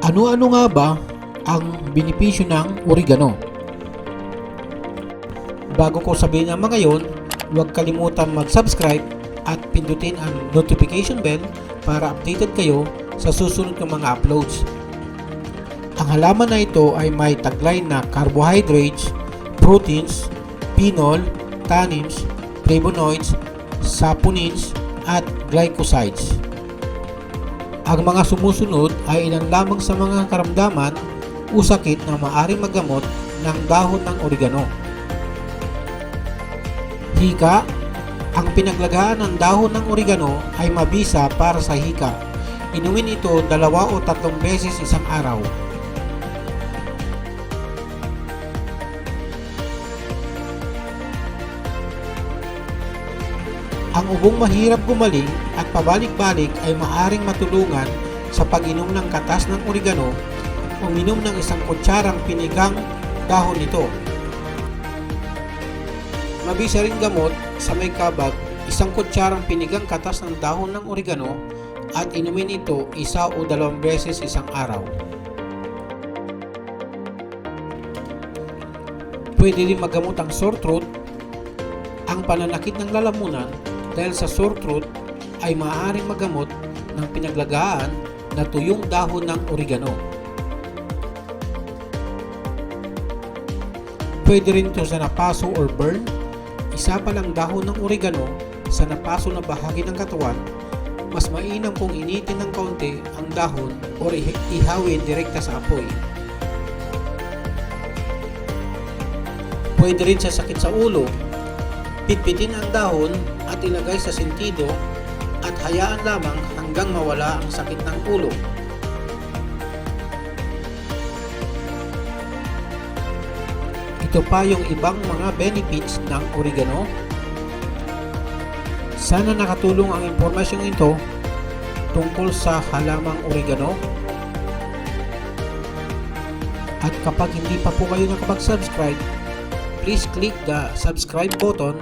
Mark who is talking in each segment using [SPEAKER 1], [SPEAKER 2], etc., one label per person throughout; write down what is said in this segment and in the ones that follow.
[SPEAKER 1] Ano-ano nga ba ang benepisyo ng oregano? Bago ko sabihin ang mga yon, huwag kalimutan mag-subscribe at pindutin ang notification bell para updated kayo sa susunod ng mga uploads. Ang halaman na ito ay may taglay na carbohydrates, proteins, phenol, tannins, flavonoids, saponins, at glycosides. Ang mga sumusunod ay ilan lamang sa mga karamdaman o sakit na maaaring magamot ng dahon ng oregano. Hika. Ang pinaglagahan ng dahon ng oregano ay mabisa para sa hika. Inumin ito 2 o 3 beses isang araw. Ang ubong mahirap gumaling at pabalik-balik ay maaaring matulungan sa pag-inom ng katas ng oregano o uminom ng 1 kutsarang pinigang dahon nito. Mabisa rin gamot sa may kabag 1 kutsarang pinigang katas ng dahon ng oregano at inumin ito 1 o 2 beses isang araw. Pwede rin magamot ang sore throat, ang pananakit ng lalamunan. Dahil sa sore throat ay maaaring magamot ng pinaglagaan na tuyong dahon ng oregano. Pwede rin ito sa napaso or burn. Isa pa lang dahon ng oregano sa napaso na bahagi ng katawan, mas mainam kung initin ng kaunti ang dahon o ihawin direkta sa apoy. Pwede rin sa sakit sa ulo. Pitpitin ang dahon at ilagay sa sentido at hayaan lamang hanggang mawala ang sakit ng ulo. Ito pa yung ibang mga benefits ng oregano. Sana nakatulong ang impormasyong ito tungkol sa halamang oregano. At kapag hindi pa po kayo nakapag-subscribe, please click the subscribe button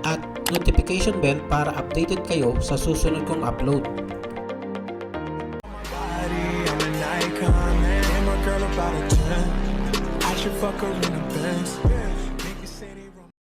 [SPEAKER 1] at notification bell para updated kayo sa susunod kong upload.
[SPEAKER 2] I should fuck her in the Benz.